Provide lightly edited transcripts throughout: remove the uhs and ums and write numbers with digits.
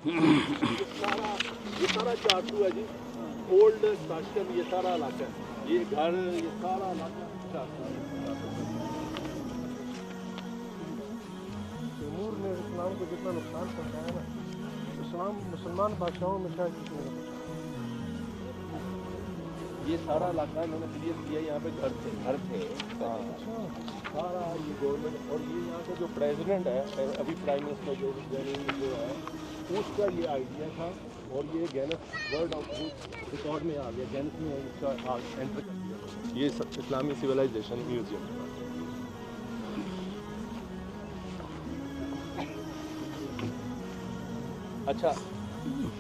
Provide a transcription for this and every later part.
ये सारा चारसू है जी, ओल्ड ताशकंद, ये सारा इलाका है, ये घर, ये सारा इलाका चारसू है। तैमूर ने इस्लाम को जितना नुकसान पहुंचाया ना, इस्लाम मुसलमान बादशाहों में शायद किसी ने नहीं पहुंचाया। ये सारा इलाका इन्होंने क्लियर किया, यहाँ पे घर थे सारा ये गवर्नमेंट। और ये यहाँ के जो प्रेसिडेंट है अभी प्राइम मिनिस्टर जो है उसका ये आइडिया था, और ये गिनेस वर्ल्ड ऑफ रिकॉर्ड में आ गया, गिनेस में इसका एंटर कर दिया। ये इस्लामी सिविलाइजेशन म्यूजियम। अच्छा,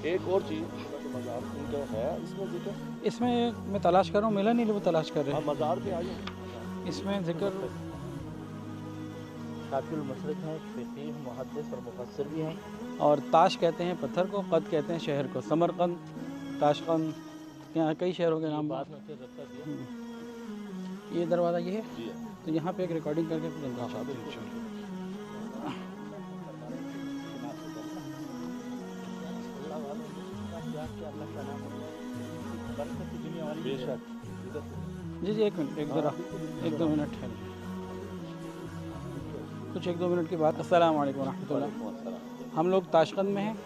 एक और चीज़, मज़ार उनका है इसमें जिक्र? इसमें मैं तलाश कर रहा हूँ, मिला नहीं, वो तलाश कर रहे हैं। मज़ार पे आ जाए, इसमें जिक्र शाफिउल मशरिक हैं, फ़क़ीह, मुहद्दिस और मुफस्सिर भी हैं। और ताश कहते हैं पत्थर को, कद कहते हैं शहर को। समरकंद, ताशकंद, यहाँ कई शहरों के नाम। बाद में फिर रखा गया। ये दरवाज़ा ये है, जी है। तो यहाँ पे एक रिकॉर्डिंग करके फिर अंदर आते हैं। बेशक। जी जी, एक मिनट, एक दो मिनट है, कुछ एक दो मिनट के बाद। अस्सलाम वालेकुम रहमतुल्लाह। हम लोग ताशकंद में हैं।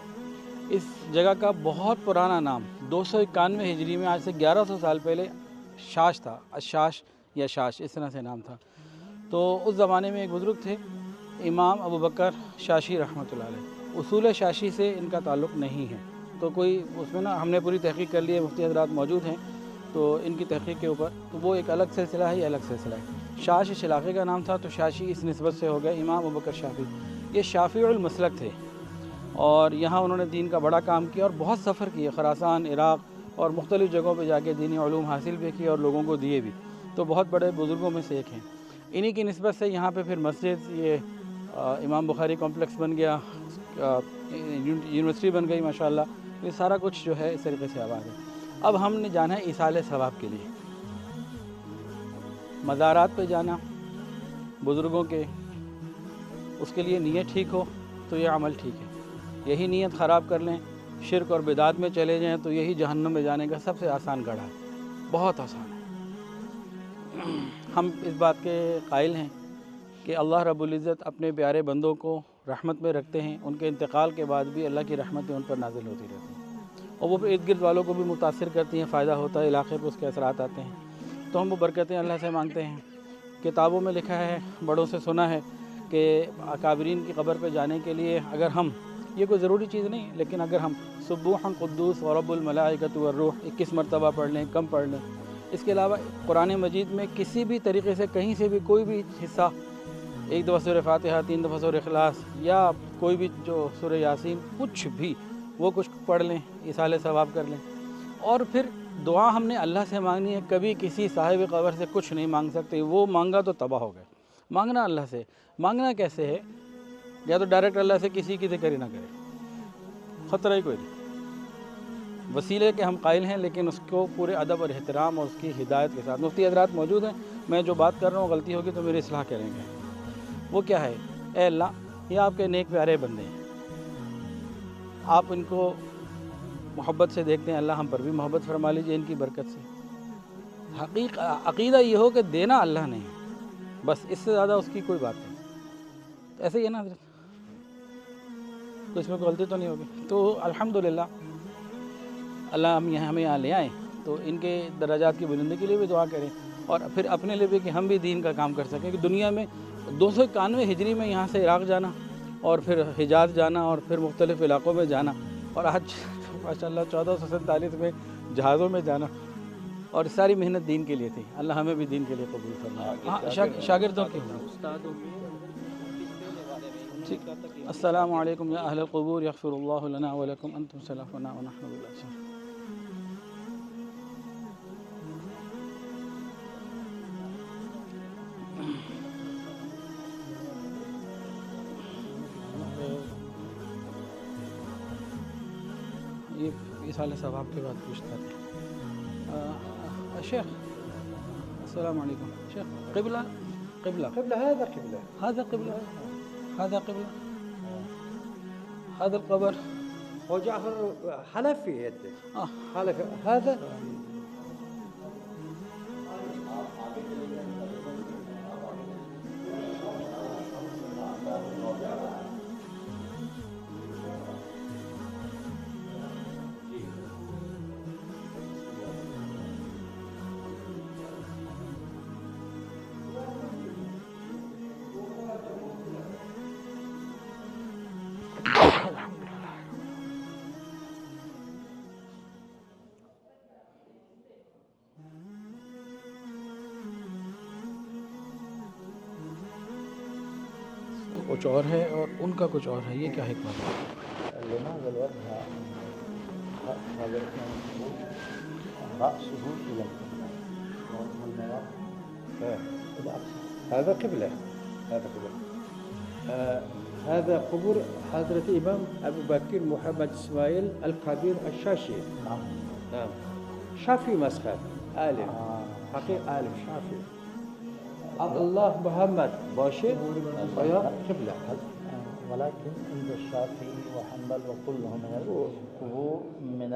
इस जगह का बहुत पुराना नाम 291 हिजरी में, आज से 1100 साल पहले शाश था। अशाश या शाश, इस तरह से नाम था। तो उस ज़माने में एक बुज़ुर्ग थे, इमाम अबू बकर शाशी रहमतुल्लाह अलैह। उसूल शाशी से इनका ताल्लुक़ नहीं है, तो कोई उसमें ना, हमने पूरी तहक़ीक़ कर ली है, मुफ्ती हज़रात मौजूद हैं तो इनकी तहक़ीक़ के ऊपर, तो वो एक अलग सिलसिला है, ये अलग सिलसिला है। शाश इस इलाक़े का नाम था, तो शाशी इस निस्बत से हो गया इमाम अबू बकर शाफ़ी। ये शाफ़ीउल मसलक थे, और यहाँ उन्होंने दीन का बड़ा काम किया और बहुत सफ़र किए, ख़ुरासान, इराक़ और मुख्तलिफ़ जगहों पे जाके दीनी उलूम हासिल भी किए और लोगों को दिए भी। तो बहुत बड़े बुज़ुर्गों में से एक हैं। इन्हीं की निस्बत से यहाँ पे फिर मस्जिद, ये इमाम बुखारी कॉम्प्लेक्स बन गया, यूनिवर्सिटी बन गई माशाअल्लाह। ये सारा कुछ जो है इस तरीके से आबाद है। अब हमने जाना है इसाले सवाब के लिए, मज़ारात पे जाना बुज़ुर्गों के, उसके लिए नीयत ठीक हो तो ये अमल ठीक है। यही नीयत ख़राब कर लें, शिरक और बिदात में चले जाएं, तो यही जहन्नम में जाने का सबसे आसान गढ़ा है, बहुत आसान है। हम इस बात के कायल हैं कि अल्लाह रब्बुल इज़्ज़त अपने प्यारे बंदों को रहमत में रखते हैं, उनके इंतकाल के बाद भी अल्लाह की रहमतें उन पर नाजिल होती रहती हैं, और वो इर्द गिर्द वालों को भी मुतासिर करती हैं, फ़ायदा होता है, इलाक़े पर उसके असरात आते हैं। तो हम वो बरकतें अल्लाह से मांगते हैं। किताबों में लिखा है, बड़ों से सुना है कि अकाबरीन की कब्र पे जाने के लिए अगर हम, ये कोई ज़रूरी चीज़ नहीं, लेकिन अगर हम सुब्बूहन क़ुद्दूस व रब्बुल मलाइकतु वर्रूह 21 मरतबा पढ़ लें, कम पढ़ लें। इसके अलावा कुरान मजीद में किसी भी तरीके से कहीं से भी कोई भी हिस्सा, एक दफ़ा सूरह फातिहा, 3 दफ़ा सूरह इखलास, या कोई भी जो सूरह यासीन, कुछ भी वो कुछ पढ़ लें, इसाले सवाब कर लें। और फिर दुआ हमने अल्लाह से मांगनी है, कभी किसी साहिब कब्र से कुछ नहीं मांग सकते। वो मांगा तो तबाह हो गए। मांगना अल्लाह से, मांगना कैसे है? या तो डायरेक्ट अल्लाह से किसी की ज़िक्र ही ना करें, ख़तरा ही कोई नहीं। वसीले के हम कायल हैं, लेकिन उसको पूरे अदब और एहतराम और उसकी हिदायत के साथ। मुफ्ती हज़रात मौजूद हैं, मैं जो बात कर रहा हूँ गलती होगी तो मेरी इस्लाह करेंगे। वो क्या है? ए अल्लाह, ये आपके नेक प्यारे बंदे हैं, आप इनको मोहब्बत से देखते हैं, अल्लाह हम पर भी मोहब्बत फरमा लीजिए इनकी बरकत से। अक़ीदा ये हो कि देना अल्लाह ने, बस इससे ज़्यादा उसकी कोई बात नहीं। तो ऐसे ही है ना हज़रत, तो इसमें कोई गलती तो नहीं होगी। तो अल्हम्दुलिल्लाह अल्लाह हमें यहाँ ले आए, तो इनके दराजात की बुलंदी के लिए भी दुआ करें, और फिर अपने लिए भी कि हम भी दीन का काम कर सकें। कि दुनिया में 291 हिजरी में यहाँ से इराक़ जाना, और फिर हिजाज़ जाना, और फिर मुख्तलिफ़ इलाक़ों में जाना, और आज माशाअल्लाह 1447 में जहाज़ों में जाना, और सारी मेहनत दीन के लिए थी। अल्लाह हमें भी दीन के लिए कबूल फरमाए। हाँ, शागिर्दों की ठीक। अस्सलामु अलैकुम या अहल क़ुबूर, यग़फ़िरुल्लाहु लना व लकुम, अंतुम सलाफ़ुना व नहनु बिल्लाह। ये इसाले सवाब के बाद पूछता था शेख। अस्सलाम वालेकुम शेख। क़िबला क़िबला قبلة هذا قبلة هذا قبلة هذا قبلة هذا القبر هو جعفر حنفي آه. حنفي هذا کچھ اور ہے اور ان کا کچھ اور ہے، یہ کیا حکمت ہے؟ لماذا الوجه هذا رأسه إلى القبلة هذا قبلة هذا قبر حضرة الإمام أبو بكر محمد إسماعيل القدير الشاشي. نعم شافعي مذهب عالم حقيقي عالم شافعي. الله محمد باشي ويا قبلة. ولكن عند الشافعي وحنبل وكلهم من القبور من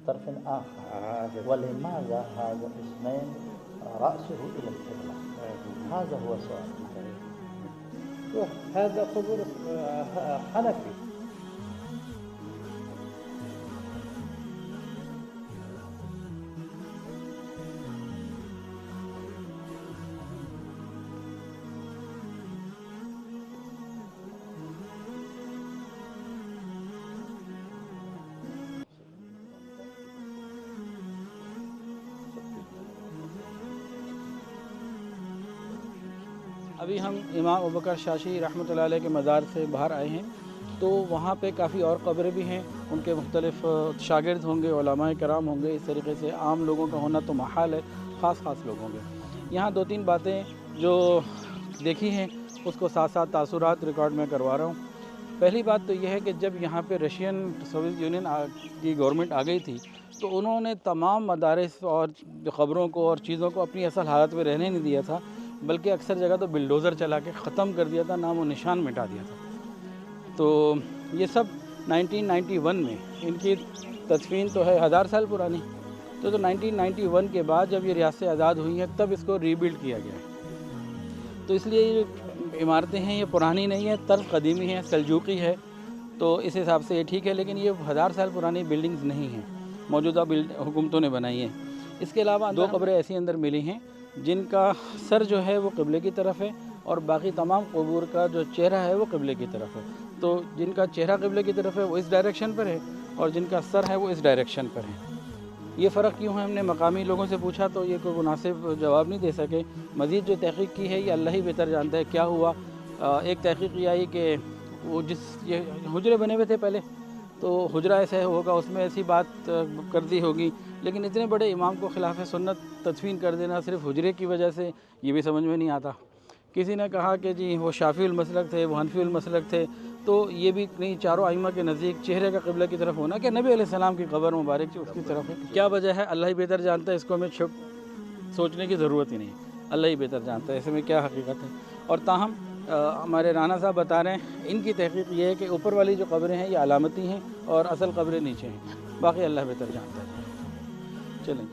طرف آخر. ولماذا هذا الاسمين رأسه إلى القبلة؟ هذا هو السؤال. هذا قبر حنفي. ابھی ہم امام ابوبکر شاشی رحمۃ اللہ علیہ کے مزار سے باہر آئے ہیں، تو وہاں پہ کافی اور قبریں بھی ہیں، ان کے مختلف شاگرد ہوں گے، علماء کرام ہوں گے، اس طریقے سے عام لوگوں کا ہونا تو محال ہے، خاص لوگ ہوں گے. یہاں 2-3 باتیں جو دیکھی ہیں اس کو ساتھ تاثرات ریکارڈ میں کروا رہا ہوں. پہلی بات تو یہ ہے کہ جب یہاں پہ رشین سوویت یونین کی گورنمنٹ آ گئی تھی تو انہوں نے تمام مدارس اور خبروں کو اور چیزوں کو اپنی اصل حالت میں رہنے نہیں دیا تھا، بلکہ اکثر جگہ تو بلڈوزر چلا کے ختم کر دیا تھا، نام و نشان مٹا دیا تھا. تو یہ سب 1991 میں ان کی تدفین تو ہے 1000 سال پرانی. تو 1991 کے بعد جب یہ ریاستیں آزاد ہوئی ہیں تب اس کو ری بلڈ کیا گیا ہے. تو اس لیے یہ عمارتیں ہیں، یہ پرانی نہیں ہے، طرز قدیمی ہے، سلجوقی ہے، تو اس حساب سے یہ ٹھیک ہے. لیکن یہ 1000 سال پرانی بلڈنگز نہیں ہیں، موجودہ حکومتوں نے بنائی ہیں. اس کے علاوہ 2 قبریں ایسی اندر ملی ہیں جن کا سر جو ہے وہ قبلے کی طرف ہے اور باقی تمام قبور کا جو چہرہ ہے وہ قبلے کی طرف ہے. تو جن کا چہرہ قبلے کی طرف ہے وہ اس ڈائریکشن پر ہے اور جن کا سر ہے وہ اس ڈائریکشن پر ہے. یہ فرق کیوں ہے؟ ہم نے مقامی لوگوں سے پوچھا تو یہ کوئی مناسب جواب نہیں دے سکے. مزید جو تحقیق کی ہے یہ اللہ ہی بہتر جانتا ہے کیا ہوا. ایک تحقیق یہ آئی کہ وہ یہ حجرے بنے ہوئے تھے پہلے، تو حجرہ ایسا ہوگا، اس میں ایسی بات کر دی ہوگی. لیکن اتنے بڑے امام کو خلاف سنت تدفین کر دینا صرف حجرے کی وجہ سے یہ بھی سمجھ میں نہیں آتا. کسی نے کہا کہ جی وہ شافعی المسلک تھے، وہ حنفی المسلک تھے، تو یہ بھی نہیں. چاروں ائمہ کے نزدیک چہرے کا قبلہ کی طرف ہونا کہ نبی علیہ السلام کی قبر مبارک اس کی طرف ہے. کیا وجہ ہے اللہ ہی بہتر جانتا ہے، اس کو ہمیں سوچنے کی ضرورت ہی نہیں. اللہ ہی بہتر جانتا ہے اس میں کیا حقیقت ہے. اور تاہم ہمارے رانا صاحب بتا رہے ہیں ان کی تحقیق یہ ہے کہ اوپر والی جو قبریں ہیں یہ علامتی ہیں اور اصل قبریں نیچے ہیں. باقی اللہ بہتر جانتا ہے. چلیں.